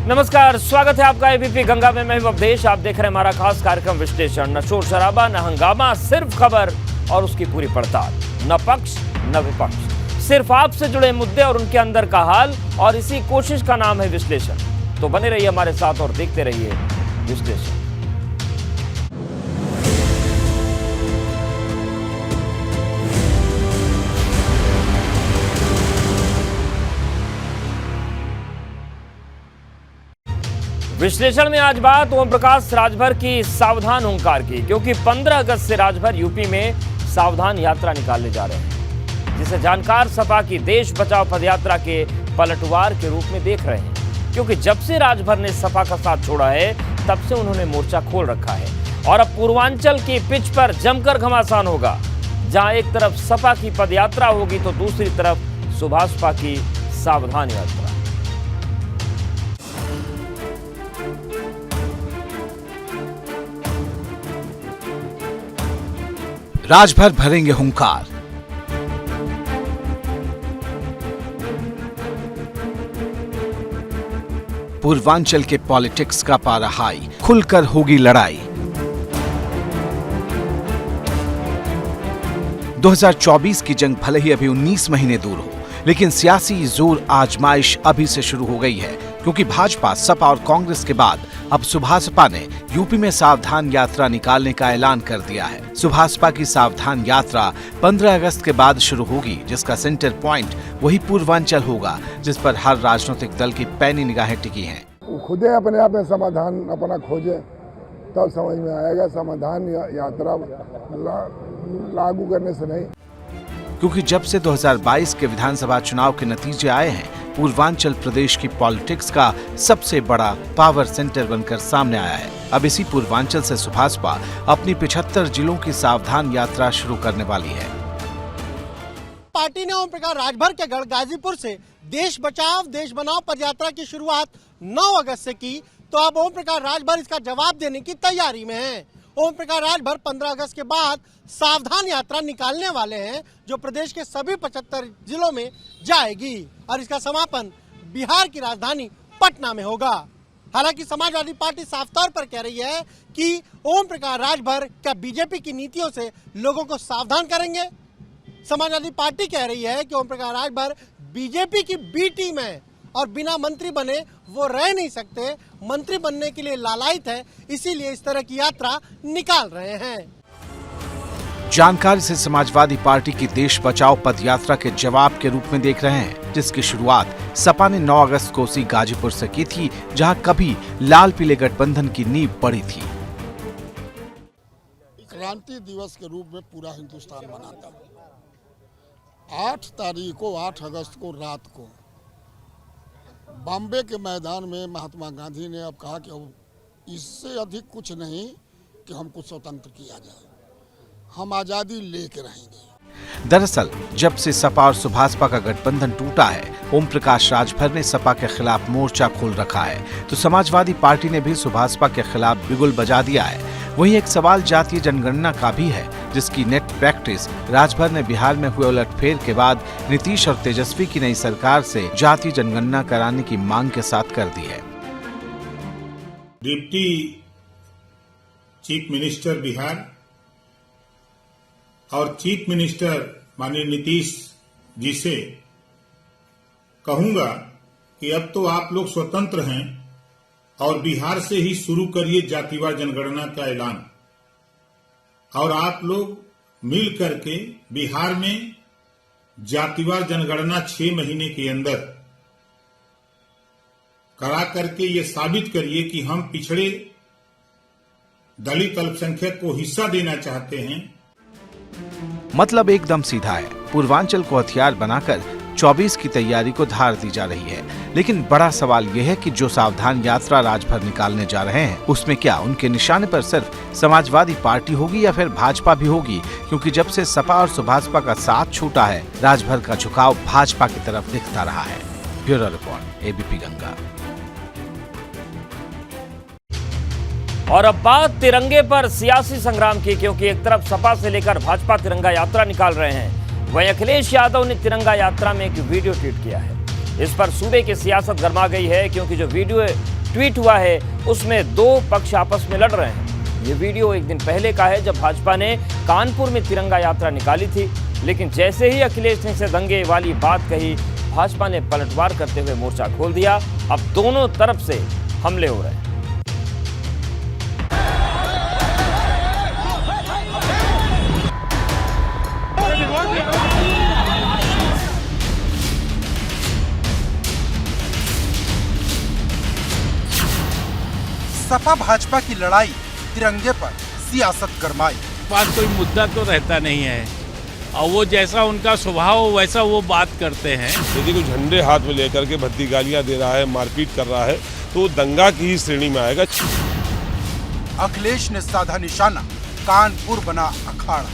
नमस्कार, स्वागत है आपका एबीपी गंगा में। मैं अवधेश, आप देख रहे हैं हमारा खास कार्यक्रम विश्लेषण। न शोर शराबा, न हंगामा, सिर्फ खबर और उसकी पूरी पड़ताल। न पक्ष न विपक्ष, सिर्फ आपसे जुड़े मुद्दे और उनके अंदर का हाल, और इसी कोशिश का नाम है विश्लेषण। तो बने रहिए हमारे साथ और देखते रहिए विश्लेषण। विश्लेषण में आज बात ओम प्रकाश राजभर की सावधान हुंकार की, क्योंकि 15 अगस्त से राजभर यूपी में सावधान यात्रा निकालने जा रहे हैं, जिसे जानकार सपा की देश बचाओ पदयात्रा के पलटवार के रूप में देख रहे हैं। क्योंकि जब से राजभर ने सपा का साथ छोड़ा है, तब से उन्होंने मोर्चा खोल रखा है और अब पूर्वांचल की पिच पर जमकर घमासान होगा। जहां एक तरफ सपा की पदयात्रा होगी तो दूसरी तरफ सुभाषपा की सावधान यात्रा। राजभर भरेंगे हुंकार। पूर्वांचल के पॉलिटिक्स का पारा हाई, खुलकर होगी लड़ाई। 2024 की जंग भले ही अभी 19 महीने दूर हो, लेकिन सियासी जोर आजमाइश अभी से शुरू हो गई है, क्योंकि भाजपा, सपा और कांग्रेस के बाद अब सुभाषपा ने यूपी में सावधान यात्रा निकालने का ऐलान कर दिया है। सुभाषपा की सावधान यात्रा 15 अगस्त के बाद शुरू होगी, जिसका सेंटर पॉइंट वही पूर्वांचल होगा, जिस पर हर राजनीतिक दल की पैनी निगाहें टिकी हैं। खुदे अपने आप में समाधान अपना खोजे, तब समझ में आएगा। समाधान यात्रा लागू करने से नहीं, क्योंकि जब से 2022 के विधानसभा चुनाव के नतीजे आए हैं, पूर्वांचल प्रदेश की पॉलिटिक्स का सबसे बड़ा पावर सेंटर बनकर सामने आया है। अब इसी पूर्वांचल से सुभाषपा अपनी 75 जिलों की सावधान यात्रा शुरू करने वाली है। पार्टी ने ओम प्रकाश राजभर के गढ़ गाजीपुर से देश बचाओ देश बनाओ पदयात्रा की शुरुआत 9 अगस्त से की, तो अब ओम प्रकाश राजभर इसका जवाब देने की तैयारी में है। ओम प्रकाश राजभर 15 अगस्त के बाद सावधान यात्रा निकालने वाले हैं, जो प्रदेश के सभी 75 जिलों में जाएगी और इसका समापन बिहार की राजधानी पटना में होगा। हालांकि समाजवादी पार्टी साफ तौर पर कह रही है कि ओम प्रकाश राजभर क्या बीजेपी की नीतियों से लोगों को सावधान करेंगे। समाजवादी पार्टी कह रही है कि ओम प्रकाश राजभर बीजेपी की बी टीम है और बिना मंत्री बने वो रह नहीं सकते, मंत्री बनने के लिए लालायित है, इसीलिए इस तरह की यात्रा निकाल रहे हैं। जानकार इसे समाजवादी पार्टी की देश बचाओ पदयात्रा के जवाब के रूप में देख रहे हैं, जिसकी शुरुआत सपा ने 9 अगस्त को उसी गाजीपुर से की थी, जहां कभी लाल पीले गठबंधन की नींव पड़ी थी। क्रांति दिवस के रूप में पूरा हिंदुस्तान मनाता है। 8 अगस्त को रात को बॉम्बे के मैदान में महात्मा गांधी ने अब कहा कि अब इससे अधिक कुछ नहीं कि हमको स्वतंत्र किया जाए, हम आजादी लेके रहेंगे। दरअसल जब से सपा और सुभाषपा का गठबंधन टूटा है, ओम प्रकाश राजभर ने सपा के खिलाफ मोर्चा खोल रखा है, तो समाजवादी पार्टी ने भी सुभाषपा के खिलाफ बिगुल बजा दिया है। वहीं एक सवाल जातीय जनगणना का भी है, जिसकी नेट प्रैक्टिस राजभर ने बिहार में हुए उलटफेर के बाद नीतीश और तेजस्वी की नई सरकार से जातीय जनगणना कराने की मांग के साथ कर दी है। डिप्टी चीफ मिनिस्टर बिहार और चीफ मिनिस्टर माननीय नीतीश जी से कहूंगा कि अब तो आप लोग स्वतंत्र हैं और बिहार से ही शुरू करिए जातिवार जनगणना का ऐलान, और आप लोग मिल करके बिहार में जातिवार जनगणना 6 महीने के अंदर करा करके ये साबित करिए कि हम पिछड़े दलित अल्पसंख्यक को हिस्सा देना चाहते हैं। मतलब एकदम सीधा है, पूर्वांचल को हथियार बनाकर 24 की तैयारी को धार दी जा रही है। लेकिन बड़ा सवाल यह है कि जो सावधान यात्रा राजभर निकालने जा रहे हैं, उसमें क्या उनके निशाने पर सिर्फ समाजवादी पार्टी होगी या फिर भाजपा भी होगी? क्योंकि जब से सपा और सुभाषपा का साथ छूटा है, राजभर का झुकाव भाजपा की तरफ दिखता रहा है। Bureau report, ABP Ganga. और अब बात तिरंगे पर सियासी संग्राम की, क्योंकि एक तरफ सपा से लेकर भाजपा तिरंगा यात्रा निकाल रहे हैं, वहीं अखिलेश यादव ने तिरंगा यात्रा में एक वीडियो ट्वीट किया है। इस पर सूबे की सियासत गर्मा गई है, क्योंकि जो वीडियो ट्वीट हुआ है उसमें दो पक्ष आपस में लड़ रहे हैं। ये वीडियो एक दिन पहले का है जब भाजपा ने कानपुर में तिरंगा यात्रा निकाली थी, लेकिन जैसे ही अखिलेश ने इसे दंगे वाली बात कही, भाजपा ने पलटवार करते हुए मोर्चा खोल दिया। अब दोनों तरफ से हमले हो रहे हैं। सपा भाजपा की लड़ाई तिरंगे पर सियासत गरमाई। पास कोई मुद्दा तो रहता नहीं है और वो जैसा उनका स्वभाव वैसा वो बात करते हैं। यदि कोई झंडे हाथ में लेकर के भद्दी गालियां दे रहा है, मारपीट कर रहा है, तो वो दंगा की ही श्रेणी में आएगा। अखिलेश ने साधा निशाना, कानपुर बना अखाड़ा।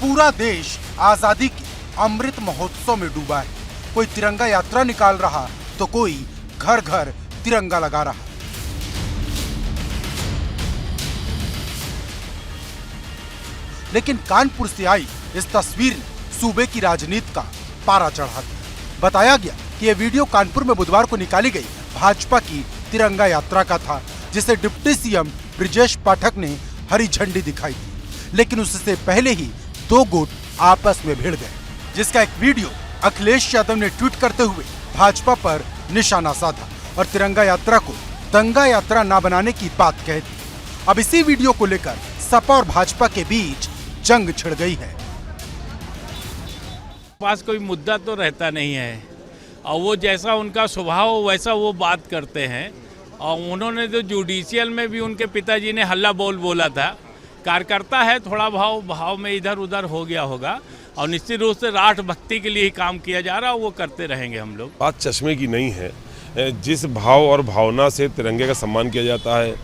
पूरा देश आजादी के अमृत महोत्सव में डूबा है। कोई तिरंगा यात्रा निकाल रहा तो कोई घर घर तिरंगा लगा रहा। लेकिन कानपुर से आई इस तस्वीर ने सूबे की राजनीति का पारा चढ़ा दिया। बताया गया कि यह वीडियो कानपुर में बुधवार को निकाली गई भाजपा की तिरंगा यात्रा का था, जिसे डिप्टी सीएम ब्रजेश पाठक ने हरी झंडी दिखाई थी। लेकिन उससे पहले ही दो गुट आपस में भिड़ गए, जिसका एक वीडियो अखिलेश यादव ने ट्वीट करते हुए भाजपा पर निशाना साधा और तिरंगा यात्रा को दंगा यात्रा ना बनाने की बात कह दी। अब इसी वीडियो को लेकर सपा और भाजपा के बीच जंग छिड़ गई है। पास कोई मुद्दा तो रहता नहीं है और वो जैसा उनका स्वभाव वैसा वो बात करते हैं। और उन्होंने तो जुडिशियल में भी उनके पिताजी ने हल्ला बोल बोला था। कार्यकर्ता है, थोड़ा भाव में इधर उधर हो गया होगा और निश्चित रूप से राष्ट्र भक्ति के लिए ही काम किया जा रहा है, वो करते रहेंगे हम लोग। बात चश्मे की नहीं है। जिस भाव और भावना से तिरंगे का सम्मान किया जाता है,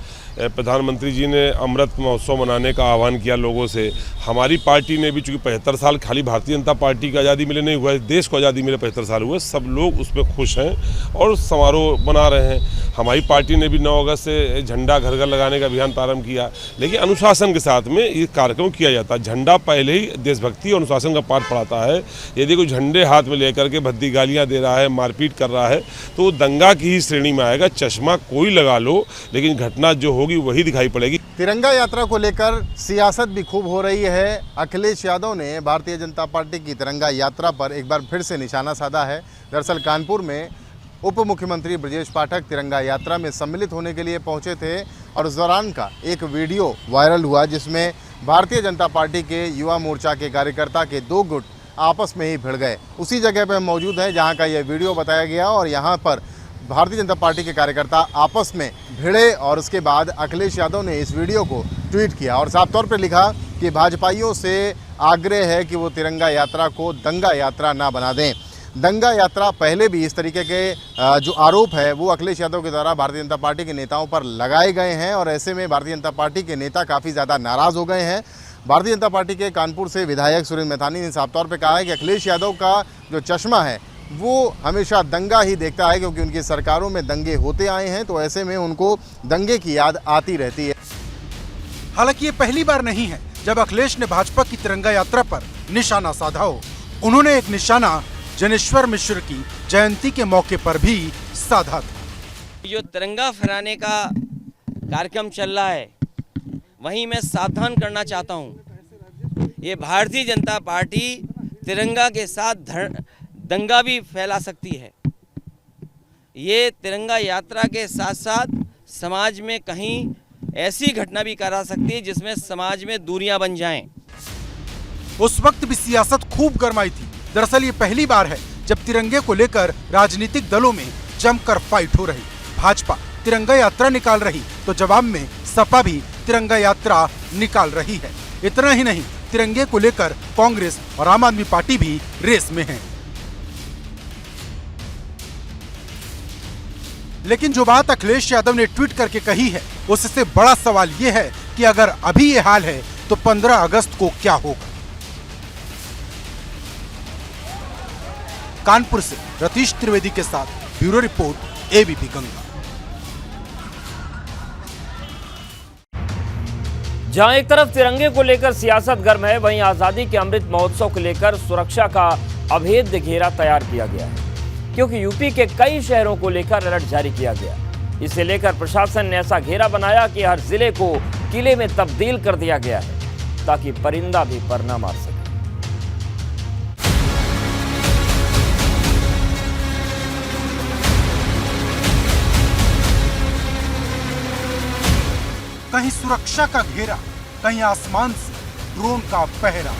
प्रधानमंत्री जी ने अमृत महोत्सव मनाने का आह्वान किया लोगों से। हमारी पार्टी ने भी, चूँकि 75 साल खाली भारतीय जनता पार्टी को आज़ादी मिले नहीं हुआ है, देश को आज़ादी मिले 75 साल हुए, सब लोग उसमें खुश हैं और समारोह मना रहे हैं। हमारी पार्टी ने भी 9 अगस्त से झंडा घर घर लगाने का अभियान प्रारंभ किया, लेकिन अनुशासन के साथ में ये कार्यक्रम किया जाता है। झंडा पहले ही देशभक्ति और अनुशासन का पाठ पढ़ाता है। यदि कोई झंडे हाथ में लेकर के भद्दी गालियाँ दे रहा है, मारपीट कर रहा है, तो वो दंगा की ही श्रेणी में आएगा। चश्मा कोई लगा लो, लेकिन घटना जो होगी वही दिखाई पड़ेगी। तिरंगा यात्रा को लेकर सियासत भी खूब हो रही है। अखिलेश यादव ने भारतीय जनता पार्टी की तिरंगा यात्रा पर एक बार फिर से निशाना साधा है। दरअसल कानपुर में उप मुख्यमंत्री ब्रजेश पाठक तिरंगा यात्रा में सम्मिलित होने के लिए पहुंचे थे और उस दौरान का एक वीडियो वायरल हुआ, जिसमें भारतीय जनता पार्टी के युवा मोर्चा के कार्यकर्ता के दो गुट आपस में ही भिड़ गए। उसी जगह पर मौजूद है जहां का यह वीडियो बताया गया और यहां पर भारतीय जनता पार्टी के कार्यकर्ता आपस में भिड़े और उसके बाद अखिलेश यादव ने इस वीडियो को ट्वीट किया और साफ तौर पर लिखा कि भाजपाइयों से आग्रह है कि वो तिरंगा यात्रा को दंगा यात्रा ना बना दें। दंगा यात्रा पहले भी इस तरीके के जो आरोप है वो अखिलेश यादव के द्वारा भारतीय जनता पार्टी के नेताओं पर लगाए गए हैं और ऐसे में भारतीय जनता पार्टी के नेता काफ़ी ज़्यादा नाराज़ हो गए हैं। भारतीय जनता पार्टी के कानपुर से विधायक सुरेंद्र मैथानी ने साफ तौर पर कहा है कि अखिलेश यादव का जो चश्मा है वो हमेशा दंगा ही देखता है, क्योंकि उनकी सरकारों में दंगे होते आए हैं, तो ऐसे में उनको दंगे की याद आती रहती है। हालांकि ये पहली बार नहीं है जब अखिलेश ने भाजपा की तिरंगा यात्रा पर निशाना साधा हो। उन्होंने एक निशाना जनेश्वर मिश्र की जयंती के मौके पर भी साधा था। जो तिरंगा फहराने का कार्यक्रम चल रहा है, वहीं मैं सावधान करना चाहता हूं। ये भारतीय जनता पार्टी तिरंगा के साथ दंगा भी फैला सकती है। ये तिरंगा यात्रा के साथ साथ समाज में कहीं ऐसी घटना भी करा सकती है जिसमें समाज में दूरियां बन जाएं। उस वक्त भी सियासत खूब गरमाई थी। दरअसल ये पहली बार है जब तिरंगे को लेकर राजनीतिक दलों में जमकर फाइट हो रही। भाजपा तिरंगा यात्रा निकाल रही तो जवाब में सपा भी तिरंगा यात्रा निकाल रही है। इतना ही नहीं, तिरंगे को लेकर कांग्रेस और आम आदमी पार्टी भी रेस में है। लेकिन जो बात अखिलेश यादव ने ट्वीट करके कही है, उससे बड़ा सवाल ये है कि अगर अभी ये हाल है तो 15 अगस्त को क्या होगा। कानपुर से रतीश त्रिवेदी के साथ ब्यूरो रिपोर्ट, एबीपी गंगा। जहां एक तरफ तिरंगे को लेकर सियासत गर्म है, वहीं आजादी के अमृत महोत्सव को लेकर सुरक्षा का अभेद्य घेरा तैयार किया गया है, क्योंकि यूपी के कई शहरों को लेकर अलर्ट जारी किया गया। इसे लेकर प्रशासन ने ऐसा घेरा बनाया कि हर जिले को किले में तब्दील कर दिया गया है, ताकि परिंदा भी पर न मार सके। कहीं सुरक्षा का घेरा, कहीं आसमान से ड्रोन का पहरा।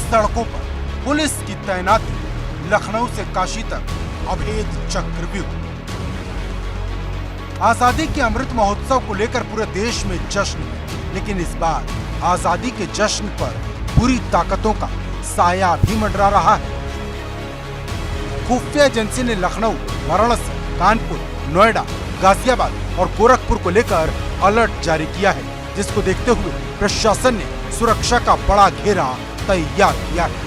सड़कों पर पुलिस की तैनाती, लखनऊ से काशी तक अभेद चक्रव्यूह। आजादी के अमृत महोत्सव को लेकर पूरे देश में जश्न है, लेकिन इस बार आजादी के जश्न पर बुरी ताकतों का साया भी मंडरा रहा है। खुफिया एजेंसी ने लखनऊ, वाराणसी, कानपुर, नोएडा, गाजियाबाद और गोरखपुर को लेकर अलर्ट जारी किया है, जिसको देखते हुए प्रशासन ने सुरक्षा का बड़ा घेरा तैयार किया है।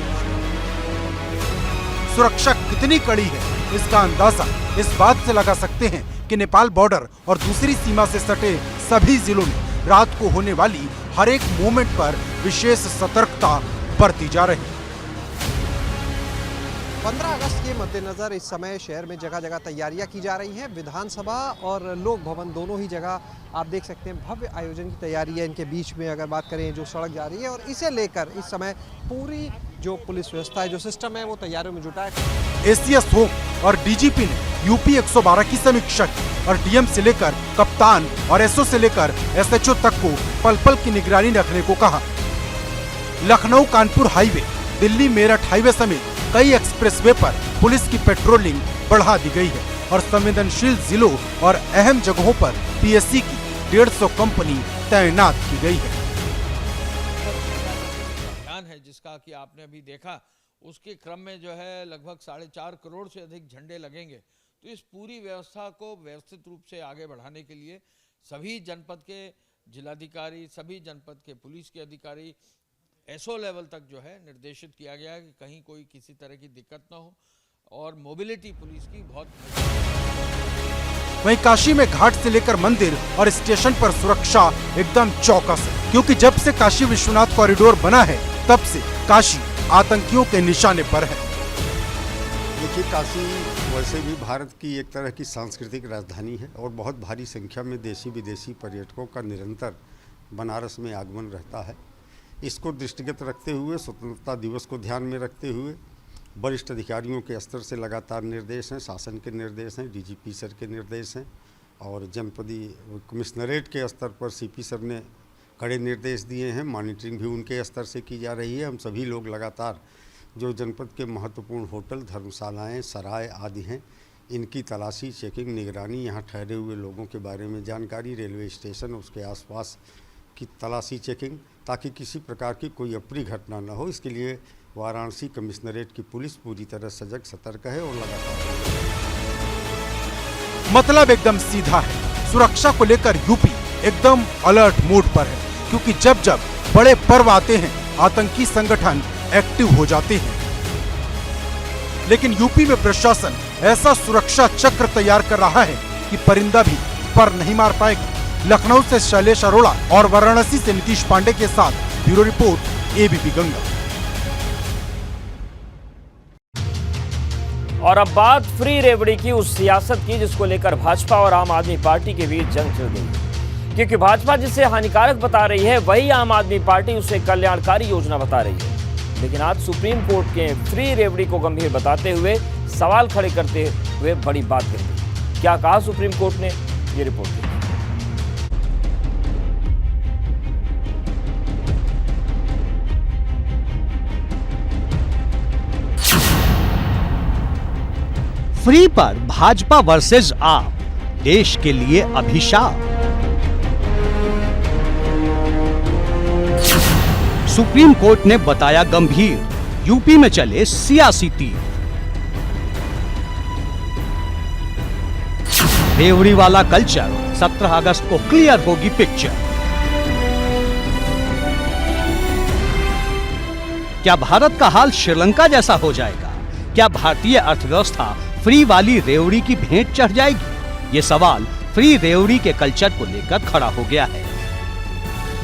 सुरक्षा कितनी कड़ी है, इसका अंदाजा इस बात से लगा सकते हैं कि नेपाल बॉर्डर और दूसरी सीमा से सटे सभी जिलों में रात को होने वाली हर एक मूवमेंट पर विशेष सतर्कता बरती जा रही है। 15 अगस्त के मद्देनजर इस समय शहर में जगह जगह तैयारियां की जा रही हैं। विधानसभा और लोक भवन दोनों ही जगह आप देख सकते हैं भव्य आयोजन की तैयारी है। इनके बीच में अगर बात करें जो सड़क जा रही है, और इसे लेकर इस समय पूरी जो पुलिस व्यवस्था है, जो सिस्टम है, वो तैयारियों में जुटा है। एसीएस होम और डीजीपी ने यूपी 112 की समीक्षा की और डीएम से लेकर कप्तान और एसओ से लेकर एसएचओ तक को पल पल की निगरानी रखने को कहा। लखनऊ कानपुर हाईवे, दिल्ली मेरठ हाईवे समेत कई एक्सप्रेसवे पर पुलिस की पेट्रोलिंग बढ़ा दी गई है और संवेदनशील जिलों और अहम जगहों पर पीएससी की 150 कंपनी तैनात की गई है। है जिसका कि आपने अभी देखा, उसके क्रम में जो है लगभग 4.5 करोड़ से अधिक झंडे लगेंगे। तो इस पूरी व्यवस्था को व्यवस्थित रूप से आगे बढ़ाने के लिए सभी जनपद के जिलाधिकारी, सभी जनपद के पुलिस के अधिकारी, एसओ लेवल तक जो है निर्देशित किया गया है कि कहीं कोई किसी तरह की दिक्कत ना हो, और मोबिलिटी पुलिस की बहुत। वहीं काशी में घाट से लेकर मंदिर और स्टेशन पर सुरक्षा एकदम चौकस है, क्योंकि जब से काशी विश्वनाथ कॉरिडोर बना है तब से काशी आतंकियों के निशाने पर है। देखिए, काशी वैसे भी भारत की एक तरह की सांस्कृतिक राजधानी है और बहुत भारी संख्या में देशी विदेशी पर्यटकों का निरंतर बनारस में आगमन रहता है। इसको दृष्टिगत रखते हुए, स्वतंत्रता दिवस को ध्यान में रखते हुए वरिष्ठ अधिकारियों के स्तर से लगातार निर्देश हैं, शासन के निर्देश हैं, डीजीपी सर के निर्देश हैं, और जनपदी कमिश्नरेट के स्तर पर सीपी सर ने कड़े निर्देश दिए हैं। मॉनिटरिंग भी उनके स्तर से की जा रही है। हम सभी लोग लगातार जो जनपद के महत्वपूर्ण होटल, धर्मशालाएँ, सराय आदि हैं, इनकी तलाशी, चेकिंग, निगरानी, यहाँ ठहरे हुए लोगों के बारे में जानकारी, रेलवे स्टेशन उसके आसपास की तलाशी, चेकिंग, ताकि किसी प्रकार की कोई अप्रिय घटना न हो। इसके लिए वाराणसी कमिश्नरेट की पुलिस पूरी तरह सजग, सतर्क है और लगातार। मतलब एकदम सीधा है, सुरक्षा को लेकर यूपी एकदम अलर्ट मोड पर है, क्योंकि जब जब बड़े पर्व आते हैं आतंकी संगठन एक्टिव हो जाते हैं। लेकिन यूपी में प्रशासन ऐसा सुरक्षा चक्र तैयार कर रहा है कि परिंदा भी पर नहीं मार पाएगा। लखनऊ से शैलेश अरोड़ा और वाराणसी से नीतीश पांडे के साथ ब्यूरो रिपोर्ट, एबीपी गंगा। और अब बात फ्री रेवड़ी की, उस सियासत की जिसको लेकर भाजपा और आम आदमी पार्टी के बीच जंग छिड़ गई। क्योंकि भाजपा जिसे हानिकारक बता रही है, वही आम आदमी पार्टी उसे कल्याणकारी योजना बता रही है। लेकिन आज सुप्रीम कोर्ट के फ्री रेवड़ी को गंभीर बताते हुए सवाल खड़े करते हुए बड़ी बात कह दी। क्या कहा सुप्रीम कोर्ट ने, ये रिपोर्ट देखिए। फ्री पर भाजपा वर्सेस आप, देश के लिए अभिशाप। सुप्रीम कोर्ट ने बताया गंभीर, यूपी में चले सियासी तीर। रेवड़ी वाला कल्चर, 17 अगस्त को क्लियर होगी पिक्चर। क्या भारत का हाल श्रीलंका जैसा हो जाएगा? क्या भारतीय अर्थव्यवस्था फ्री वाली रेवड़ी की भेंट चढ़ जाएगी? ये सवाल फ्री रेवड़ी के कल्चर को लेकर खड़ा हो गया है,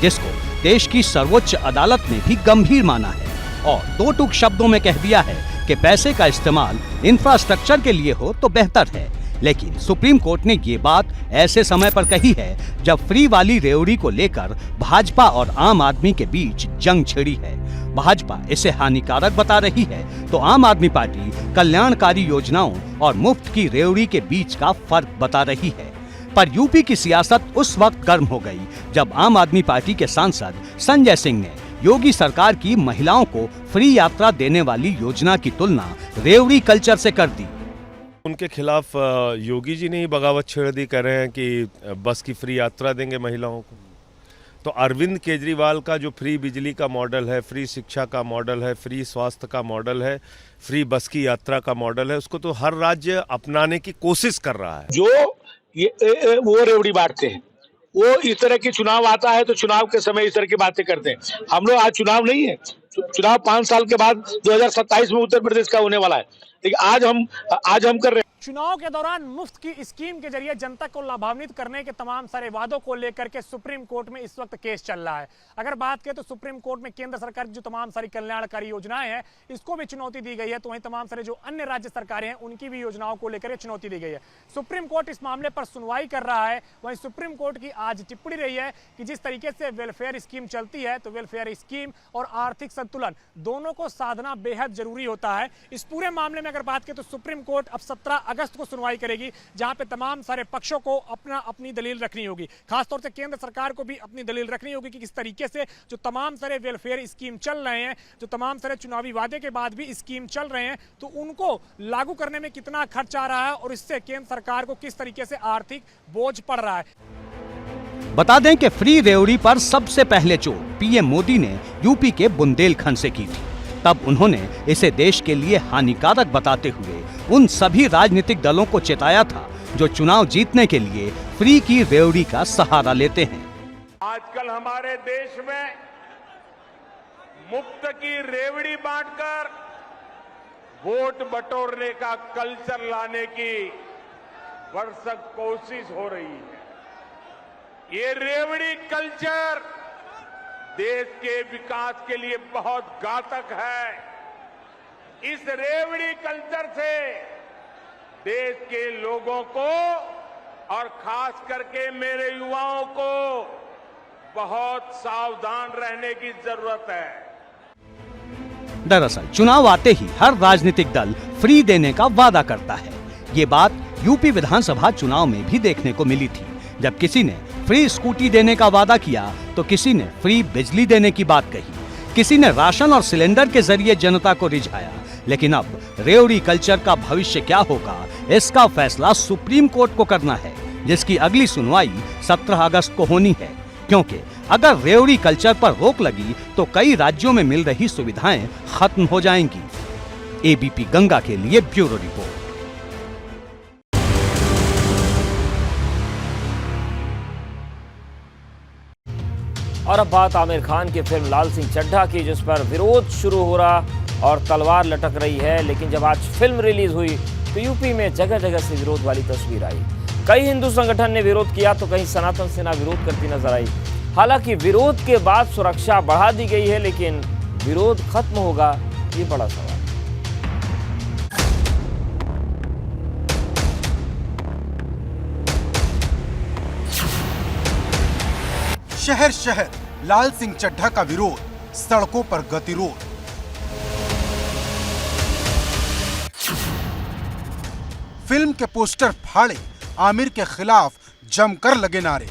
जिसको देश की सर्वोच्च अदालत ने भी गंभीर माना है और दो टूक शब्दों में कह दिया है कि पैसे का इस्तेमाल इंफ्रास्ट्रक्चर के लिए हो तो बेहतर है। लेकिन सुप्रीम कोर्ट ने ये बात ऐसे समय पर कही है जब फ्री वाली रेवड़ी को लेकर भाजपा और आम आदमी के बीच जंग छिड़ी है। भाजपा इसे हानिकारक बता रही है तो आम आदमी पार्टी कल्याणकारी योजनाओं और मुफ्त की रेवड़ी के बीच का फर्क बता रही है। पर यूपी की सियासत उस वक्त गर्म हो गई जब आम आदमी पार्टी के सांसद संजय सिंह ने योगी सरकार की महिलाओं को फ्री यात्रा देने वाली योजना की तुलना रेवड़ी कल्चर से कर दी। उनके खिलाफ योगी जी ने ही बगावत छेड़ दी, कह रहे हैं कि बस की फ्री यात्रा देंगे महिलाओं को। तो अरविंद केजरीवाल का जो फ्री बिजली का मॉडल है, फ्री शिक्षा का मॉडल है, फ्री स्वास्थ्य का मॉडल है, फ्री बस की यात्रा का मॉडल है, उसको तो हर राज्य अपनाने की कोशिश कर रहा है। जो वो रेवड़ी बांटते हैं, वो इस तरह की चुनाव आता है तो चुनाव के समय इस तरह की बातें करते हैं। हम लोग आज चुनाव नहीं है, चुनाव 5 साल के बाद 2027 में उत्तर प्रदेश का होने वाला है, लेकिन आज हम कर रहे हैं। चुनाव के दौरान मुफ्त की स्कीम के जरिए जनता को लाभान्वित करने के तमाम सारे वादों को लेकर के सुप्रीम कोर्ट में इस वक्त केस चल रहा है। अगर बात करें तो सुप्रीम कोर्ट में केंद्र सरकार की जो तमाम सारी कल्याणकारी योजनाएं हैं इसको भी चुनौती दी गई है, तो वहीं तमाम सारे जो अन्य राज्य सरकारें हैं उनकी भी योजनाओं को लेकर चुनौती दी गई है। सुप्रीम कोर्ट इस मामले पर सुनवाई कर रहा है। वहीं सुप्रीम कोर्ट की आज टिप्पणी रही है कि जिस तरीके से वेलफेयर स्कीम चलती है तो वेलफेयर स्कीम और आर्थिक संतुलन दोनों को साधना बेहद जरूरी होता है। इस पूरे मामले में अगर बात करें तो सुप्रीम कोर्ट अब 17 अगस्त को सुनवाई करेगी, जहां पे तमाम सारे पक्षों को अपनी दलील रखनी होगी। खासतौर से केंद्र सरकार को भी अपनी दलील रखनी होगी कि किस तरीके से जो तमाम सारे वेलफेयर स्कीम चल रहे हैं, जो तमाम सारे चुनावी वादे के बाद भी स्कीम चल रहे हैं, तो उनको लागू करने में कितना खर्च आ रहा है और इससे केंद्र सरकार को किस तरीके से आर्थिक बोझ पड़ रहा है। बता दें कि फ्री रेवड़ी पर सबसे पहले चोट पीएम मोदी ने यूपी के बुंदेलखंड से की थी। तब उन्होंने इसे देश के लिए हानिकारक बताते हुए उन सभी राजनीतिक दलों को चेताया था जो चुनाव जीतने के लिए फ्री की रेवड़ी का सहारा लेते हैं। आजकल हमारे देश में मुफ्त की रेवड़ी बांटकर वोट बटोरने का कल्चर लाने की भरसक कोशिश हो रही है। ये रेवड़ी कल्चर देश के विकास के लिए बहुत घातक है। इस रेवड़ी कल्चर से देश के लोगों को और खास करके मेरे युवाओं को बहुत सावधान रहने की जरूरत है। दरअसल चुनाव आते ही हर राजनीतिक दल फ्री देने का वादा करता है। ये बात यूपी विधानसभा चुनाव में भी देखने को मिली थी, जब किसी ने फ्री स्कूटी देने का वादा किया तो किसी ने फ्री बिजली देने की बात कही, किसी ने राशन और सिलेंडर के जरिए जनता को रिझाया। लेकिन अब रेवड़ी कल्चर का भविष्य क्या होगा, इसका फैसला सुप्रीम कोर्ट को करना है, जिसकी अगली सुनवाई 17 अगस्त को होनी है। क्योंकि अगर रेवड़ी कल्चर पर रोक लगी तो कई राज्यों में मिल रही सुविधाएं खत्म हो जाएंगी। एबीपी गंगा के लिए ब्यूरो रिपोर्ट। और अब बात आमिर खान की फिल्म लाल सिंह चड्ढा की, जिस पर विरोध शुरू हो रहा और तलवार लटक रही है। लेकिन जब आज फिल्म रिलीज हुई तो यूपी में जगह जगह से विरोध वाली तस्वीर आई। कई हिंदू संगठन ने विरोध किया तो कहीं सनातन सेना विरोध करती नजर आई। हालांकि विरोध के बाद सुरक्षा बढ़ा दी गई है, लेकिन विरोध खत्म होगा, ये बड़ा सवाल। शहर शहर लाल सिंह चड्ढा का विरोध, सड़कों पर गतिरोध। फिल्म के पोस्टर फाड़े, आमिर के खिलाफ जमकर लगे नारे।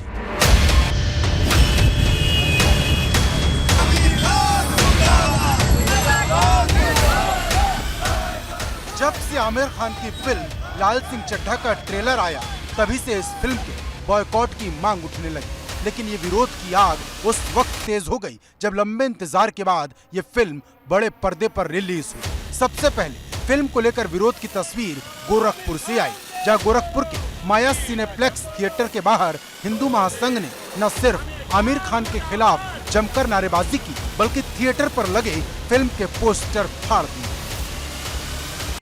जब से आमिर खान की फिल्म लाल सिंह चड्ढा का ट्रेलर आया, तभी से इस फिल्म के बॉयकॉट की मांग उठने लगी। लेकिन ये विरोध की आग उस वक्त तेज हो गई जब लंबे इंतजार के बाद ये फिल्म बड़े पर्दे पर रिलीज हुई। सबसे पहले फिल्म को लेकर विरोध की तस्वीर गोरखपुर से आई, जहां गोरखपुर के माया सिनेप्लेक्स थिएटर के बाहर हिंदू महासंघ ने न सिर्फ आमिर खान के खिलाफ जमकर नारेबाजी की, बल्कि थिएटर पर लगे फिल्म के पोस्टर फाड़ दिए।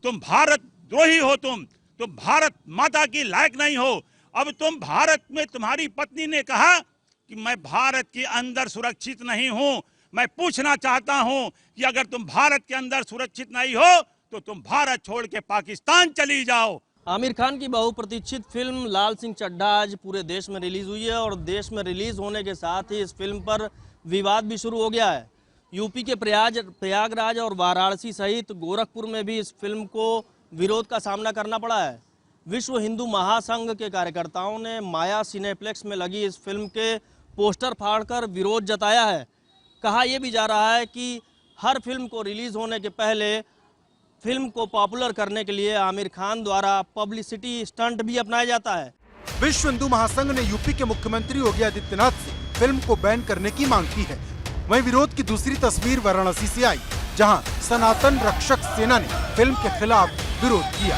तुम भारत द्रोही हो, तुम भारत माता की लायक नहीं हो, अब तुम भारत में, तुम्हारी पत्नी ने कहा कि मैं भारत के अंदर सुरक्षित नहीं हूं। मैं पूछना चाहता हूं कि अगर तुम भारत के अंदर सुरक्षित नहीं हो तो तुम भारत छोड़ के पाकिस्तान चली जाओ। आमिर खान की बहुप्रतीक्षित फिल्म लाल सिंह चड्ढा आज पूरे देश में रिलीज हुई है और देश में रिलीज होने के साथ ही इस फिल्म पर विवाद भी शुरू हो गया है। यूपी के प्रयागराज और वाराणसी सहित गोरखपुर में भी इस फिल्म को विरोध का सामना करना पड़ा है। विश्व हिंदू महासंघ के कार्यकर्ताओं ने माया सिनेप्लेक्स में लगी इस फिल्म के पोस्टर फाड़कर विरोध जताया है। कहा यह भी जा रहा है कि हर फिल्म को रिलीज होने के पहले फिल्म को पॉपुलर करने के लिए आमिर खान द्वारा पब्लिसिटी स्टंट भी अपनाया जाता है। विश्व हिंदू महासंघ ने यूपी के मुख्यमंत्री योगी आदित्यनाथ से फिल्म को बैन करने की मांग की है। वहीं विरोध की दूसरी तस्वीर वाराणसी से आई, जहां सनातन रक्षक सेना ने फिल्म के खिलाफ विरोध किया।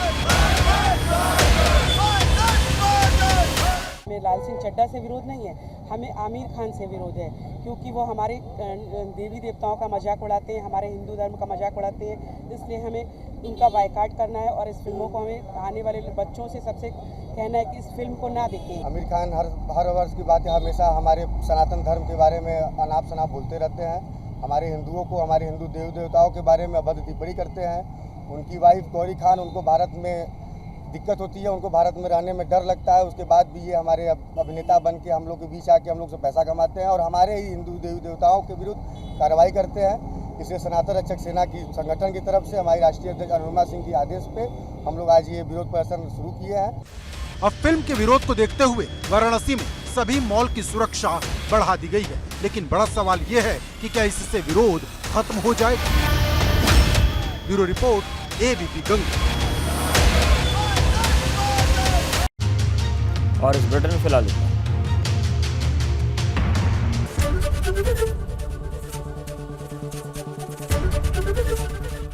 हमें लाल सिंह चड्ढा से विरोध नहीं है, हमें आमिर खान से विरोध है, क्योंकि वो हमारे देवी देवताओं का मजाक उड़ाते हैं, हमारे हिंदू धर्म का मजाक उड़ाते हैं। इसलिए हमें उनका बायकॉट करना है और इस फिल्मों को हमें आने वाले बच्चों से सबसे कहना है कि इस फिल्म को ना देखें। आमिर खान हर वर्ष की बात है, हमेशा हमारे सनातन धर्म के बारे में अनाप शनाप बोलते रहते हैं। हमारे हिंदुओं को, हमारे हिंदू देवी देवताओं के बारे में अभद्र टिप्पणी करते हैं। उनकी वाइफ गौरी खान, उनको भारत में दिक्कत होती है, उनको भारत में रहने में डर लगता है। उसके बाद भी ये हमारे अभिनेता बन के हम लोग के बीच आके हम लोग से पैसा कमाते हैं और हमारे ही हिंदू देवी देवताओं के विरुद्ध कार्रवाई करते हैं। इसलिए सनातन रक्षक सेना की संगठन की तरफ से हमारी राष्ट्रीय अध्यक्ष अनुरमा सिंह के आदेश पे हम लोग आज ये विरोध प्रदर्शन शुरू किए हैं। अब फिल्म के विरोध को देखते हुए वाराणसी में सभी मॉल की सुरक्षा बढ़ा दी गई है, लेकिन बड़ा सवाल ये है कि क्या इससे विरोध खत्म हो जाएगा। Bureau report, ABP Ganga. और इस बुलेटिन में फिलहाल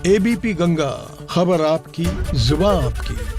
एबीपी गंगा, खबर आपकी, जुबान आपकी।